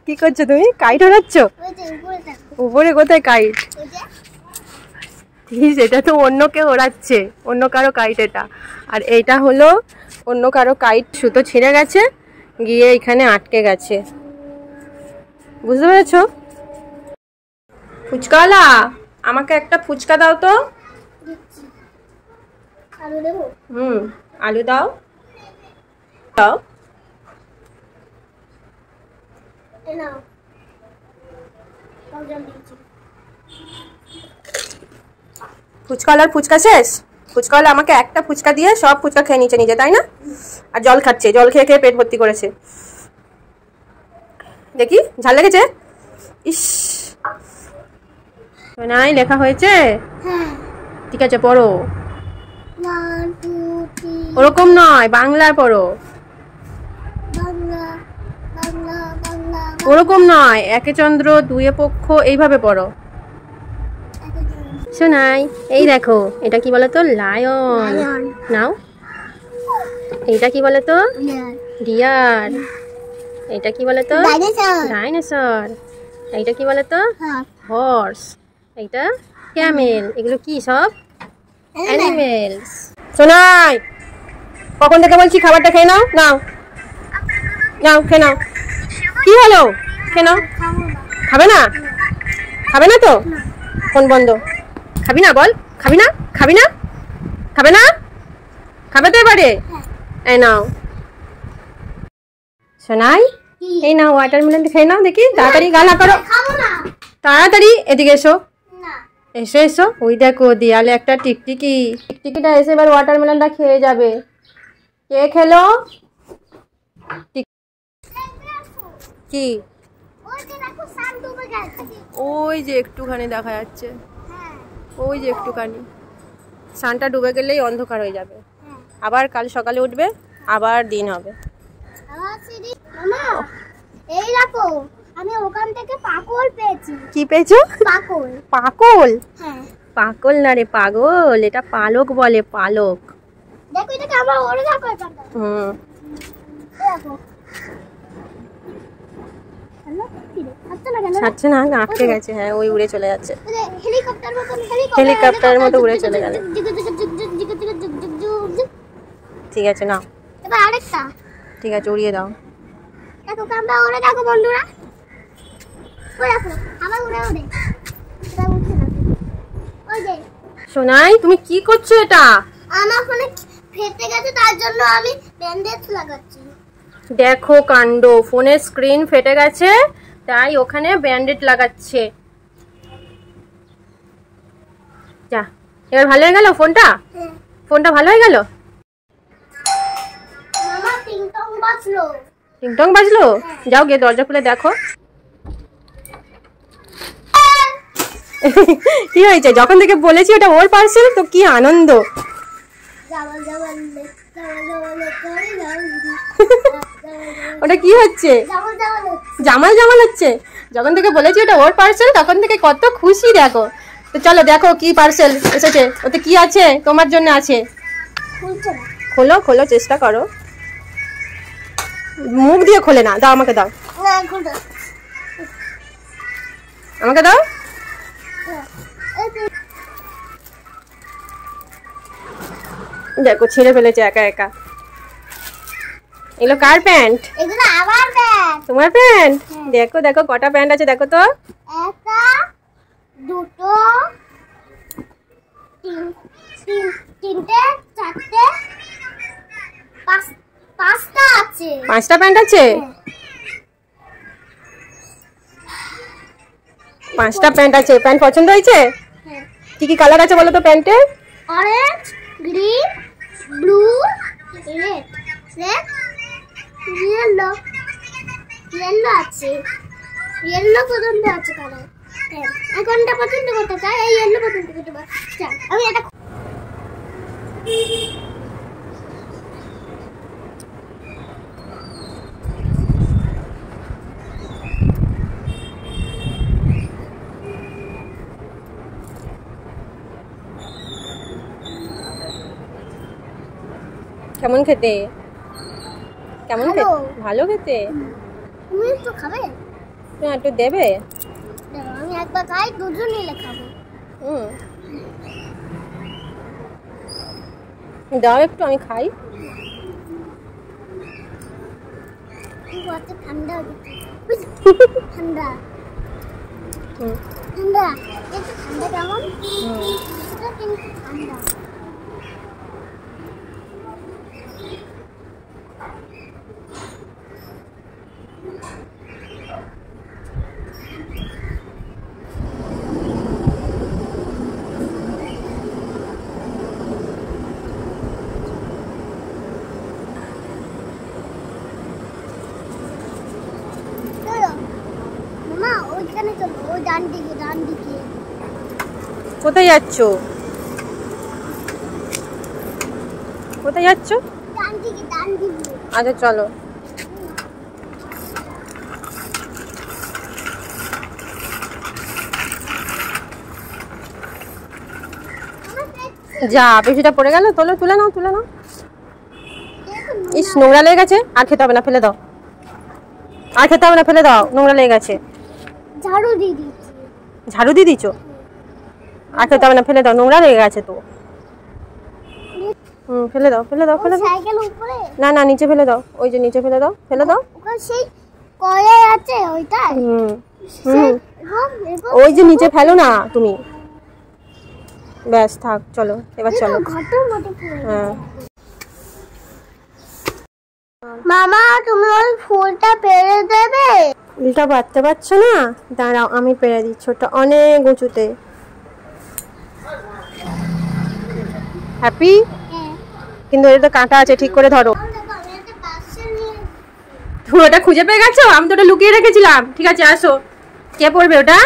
কি করছো তুমি? কাইট ওড়াচ্ছ? উপরে কোথায় কাইট? এটা তো অন্য কেউ ওড়াচ্ছে, অন্য কারো কাইট এটা। আর এইটা হলো অন্য কারো কাইট, সুতো ছিঁড়ে গেছে, গিয়ে এখানে আটকে গেছে, বুঝতে পেরেছো? ফুচকাওয়ালা, আমাকে একটা ফুচকা দাও তো। আলু দাও। দাও। ফুচকাওয়ালার ফুচকা শেষ? ফুচকাওয়ালা আমাকে একটা ফুচকা দিয়ে সব ফুচকা খেয়ে নিচে নিজে, তাই না? আর জল খাচ্ছে, জল খেয়ে খেয়ে পেট ভর্তি করেছে। দেখি ঝাল লেগেছে? ইস, নাই লেখা হয়েছে? ঠিক আছে পড়ো। ওরকম নয়, বাংলায় পড়ো। ওরকম নয়, একে চন্দ্র দুয়ে পক্ষ, এইভাবে পড়ো। শোনাই, এই দেখো, এটা কি বলতো? লায়ন। নাও। এইটা কি বলতো? ডিয়ার। এটা কি বলতো? ডাইনোসর। এইটা কি বলতো? হর্স। এইটা ক্যামেল। এগুলো কি সব? অ্যানিমেলস। শোনাই, কখন থেকে বলছি খাবারটা খেয়ে নাও। নাও নাও, খেয়ে নাও। কি হলো? খেয়ে নাও। খাবে না? খাবে না তো? ফোন বন্ধ। খাবি না? বল খাবি না? খাবি না? খাবে না? খাবে তো এবারে? এই নাও। শোনাই, এই নাও ওয়াটারমেলন খেয়ে নাও। দেখি তাড়াতাড়ি, গা না করো, তাড়াতাড়ি এদিকে এসো। এসো এসো, ওই দেখো দেয়ালে একটা টিকটিকি। টিকটিকিটা এসে এবার ওয়াটারমেলনটা খেয়ে যাবে। কে খেলো? কি? ওই যে একটুখানি দেখা যাচ্ছে, ওই যে একটুখানি। সানটা ডুবে গেলেই অন্ধকার হয়ে যাবে, আবার কাল সকালে উঠবে, আবার দিন হবে। এই দেখো, আমি ওখান থেকে পাকল পেয়েছি। কি পেয়েছো? পাকল। পাকল? হ্যাঁ। পাকল না রে পাগল, এটা পালক বলে, পালক। দেখো এটাকে আমরা ওরে দেখো এটা। দেখো। হ্যালো, কি রে? ছাড়ছে না, আটকে গেছে। হ্যাঁ, ওই উড়ে চলে যাচ্ছে। হেলিকপ্টার মতো উড়ে চলে গেল। ঠিক আছে নাও। এবার আরেকটা। ঠিক আছে, উড়িয়ে দাও। দেখো আমরা ওরে দেখো বন্ধুরা। ওই দেখো, আবার উড়ে উড়ে। এটা উঠছে না। ওই যে। সোনাই, তুমি কি করছো এটা? আমার ফোনে ফেটে গেছে, তার জন্য আমি ব্যান্ডেজ লাগাচ্ছি। দেখো কাণ্ড, ফোনের স্ক্রিন ফেটে গেছে, তাই ওখানে ব্যান্ডেজ লাগাচ্ছে। যা, এবার ভালো হয়ে গেল ফোনটা? ফোনটা ভালো হয়ে গেল? মামা টিংটং বাজলো। টিংটং বাজলো? যাও গিয়ে দরজা খুলে দেখো। কি হয়েছে? যখন থেকে বলেছি ওটা ওর পার্সেল, তো কি আনন্দ। ওটা কি হচ্ছে? জামাল জামাল হচ্ছে। যখন থেকে বলেছি ওটা ওর পার্সেল, তখন থেকে কত খুশি দেখো। তো চলো দেখো কি পার্সেল এসেছে, ওতে কি আছে তোমার জন্য আছে। খোলো খোলো, চেষ্টা করো। মুখ দিয়ে খোলে না, দাও আমাকে, দাও আমাকে, দাও। দেখো ছিঁড়ে ফেলেছে একা একা। এগুলো কার প্যান্ট? এগুলো আমার প্যান্ট। তোমার প্যান্ট? দেখো দেখো কটা প্যান্ট আছে দেখো তো। একটা, দুটো, তিনটে, চারটে, পাঁচটা আছে। পাঁচটা প্যান্ট আছে? পাঁচটা প্যান্ট আছে। প্যান্ট পছন্দ হয়েছে? কি কি কালার আছে বলো তো প্যান্টে? Orange, green, blue, red, yellow. Yellow আছে, ইয়েলো পছন্দ আছে কালার। কোনটা পছন্দ করতে চাই? এই ইয়েলো পছন্দ করতে চাই আমি। এটা কেমন খেতে? কেমন খেতে? ভালো খেতে। তুমি তো খাবে? একটু দেবে? আমি একবার খাই, দুজন মিলে খাবো। দাও একটু, আমি খাই। ঠান্ডা ঠান্ডা ঠান্ডা ঠান্ডা কেমন? কিন্তু ঠান্ডা। কোথায় যাচ্ছ? কোথায় যাচ্ছ? আচ্ছা চলো। যা বেশিটা পড়ে গেল, তোলো, তুলে নাও, তুলে নাও। ইস, নোংরা লেগে গেছে, আর খেতে হবে না, ফেলে দাও। আর খেতে হবে না, ফেলে দাও, নোংরা লেগে গেছে। ঝাড়ু দিয়ে দিচ্ছি। ঝাড়ু দিয়ে দিচ্ছ? আর খেতে হবে না, ফেলে দাও, নোংরা লেগে গেছে তো। ফেলে দাও, ফেলে দাও, ফেলে দাও। সাইকেল উপরে? না না, নিচে ফেলে দাও, ওই যে নিচে ফেলে দাও, ফেলে দাও। ওখানে সেই কয়ে আছে ওইটা। ওই যে নিচে ফেলো না তুমি। ব্যাস থাক, চলো এবার চলো। হ্যাঁ মামা, তুমি ওই ফুলটা পেরে দেবে? ফুলটা পারতে পারছো না? দাঁড়াও, আমি পেরে দিচ্ছি, ওটা অনেক উঁচুতে। হ্যাপি? কিন্তু এটা তো কাঁটা আছে, ঠিক করে ধরো। তুমি ওটা খুঁজে পেয়ে গেছো? আমি তো ওটা লুকিয়ে রেখেছিলাম। ঠিক আছে, আসো। কে পড়বে ওটা?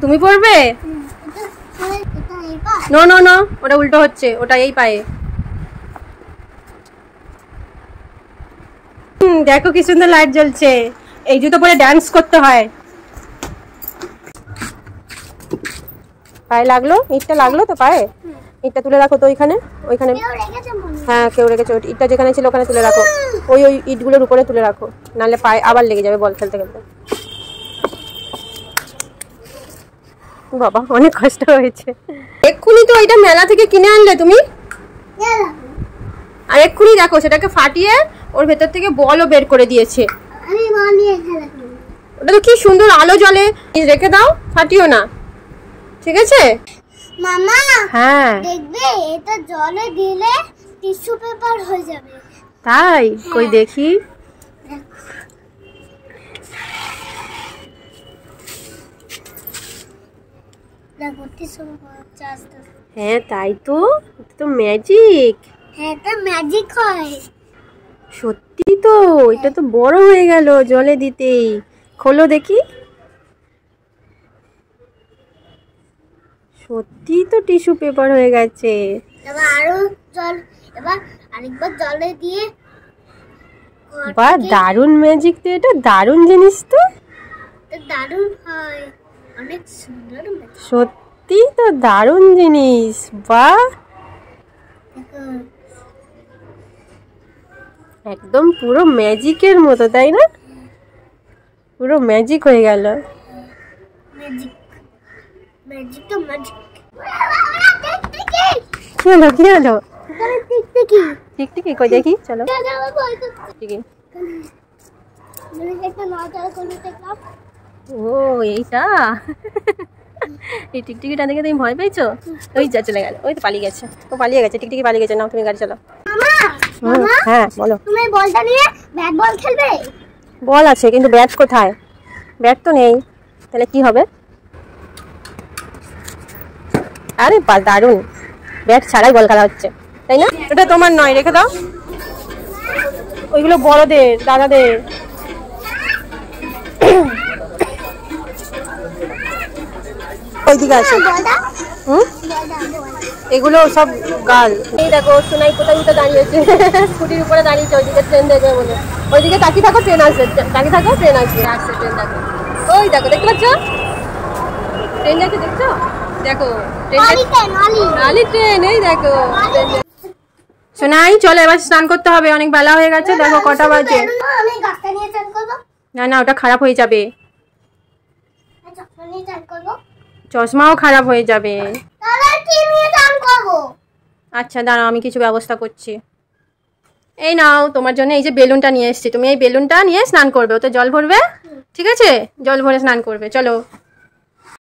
তুমি পড়বে? নো নো নো, ওটা উল্টো হচ্ছে, ওটা এই পায়ে। দেখো কি সুন্দর লাইট জ্বলছে। এই জুতো পরে ডান্স করতে হয়। পায়ে লাগলো? ইটটা লাগলো তো পায়ে? ইটটা তুলে রাখো তো ওইখানে, ওইখানে। হ্যাঁ, কেউ রেখেছে। ইটটা যেখানে ছিল ওখানে তুলে রাখো। ওই ওই ইটগুলোর উপরে তুলে রাখো, নাহলে পায়ে আবার লেগে যাবে বল খেলতে খেলতে। বাবা, অনেক কষ্ট হয়েছে। এক্ষুনি তো ওইটা মেলা থেকে কিনে আনলে তুমি, আর এক্ষুনি দেখো সেটাকে ফাটিয়ে ওর ভেতর থেকে বলও বের করে দিয়েছে। ওটা তো কি সুন্দর আলো জ্বলে। রেখে দাও, ফাটিও না, ঠিক আছে? মামা, হ্যাঁ দেখবে এটা জলে দিলে টিস্যু পেপার হয়ে যাবে। তাই? কই দেখি। দেখো টিস্যু পেপার। হ্যাঁ তাই তো, এটা তো ম্যাজিক। হ্যাঁ, এটা ম্যাজিক হয়। সত্যি তো, এটা তো বড় হয়ে গেল জলে দিতেই। খোলো দেখি। সত্যি তো টিস্যু পেপার হয়ে গেছে। এবার আরো জল, এবার আরেকবার জলে দিয়ে। বাহ, দারুণ ম্যাজিক তো, এটা দারুণ জিনিস তো। দারুণ হয়, অনেক সুন্দর। সত্যি তো দারুণ জিনিস। বাহ, একদম পুরো ম্যাজিকের মতো, তাই না? পুরো ম্যাজিক হয়ে গেল। ম্যাজিক, ম্যাজিক তো ম্যাজিক। কি হলো, কি হলো? টিকটিকি, টিকটিকি কই দেখি, চলো। টিকটিকি। ও এইটা, এই টিকটিকিটা দেখে তুমি ভয় পেয়েছো? ওই যা চলে গেল, ওই তো পালিয়ে গেছে, ও পালিয়ে গেছে, টিকটিকি পালিয়ে গেছে। নাও তুমি গাড়ি চালাও। হ্যাঁ বলো। তুমি বলটা নিয়ে ব্যাট বল খেলবে? বল আছে, কিন্তু ব্যাট কোথায়? ব্যাট তো নেই, তাহলে কি হবে? আরে দারুণ, ব্যাট ছাড়াই বল খেলা হচ্ছে, তাই না? ওটা তোমার নয়, রেখে দাও। ওইগুলো বড়দের, দাদাদের। ওইদিকে আছে। এগুলো সব গাল। এই দেখো সোনাই কোথায় উঠে দাঁড়িয়েছে, স্কুটির উপরে দাঁড়িয়েছে, ওইদিকে ট্রেন দেখবে বলে। ওইদিকে তাকিয়ে থাকো, ট্রেন আসবে, তাকিয়ে থাকো, ট্রেন আসবে, আসছে ট্রেন। দেখো, ওই দেখো, দেখতে পাচ্ছ ট্রেন যাচ্ছে, দেখছো? দেখো ট্রেন, ট্রেন, এই দেখো। সোনাই চলো, এবার স্নান করতে হবে, অনেক বেলা হয়ে গেছে। দেখো কটা বাজে। আমি গাছটা নিয়ে চান করব। না না, ওটা খারাপ হয়ে যাবে। করবো? চশমাও খারাপ হয়ে যাবে। তাহলে কি নিয়ে স্নান করবো? আচ্ছা দাঁড়াও, আমি কিছু ব্যবস্থা করছি। এই নাও, তোমার জন্য এই যে বেলুনটা নিয়ে এসেছি, তুমি এই বেলুনটা নিয়ে স্নান করবে, ওতে জল ভরবে, ঠিক আছে? জল ভরে স্নান করবে, চলো।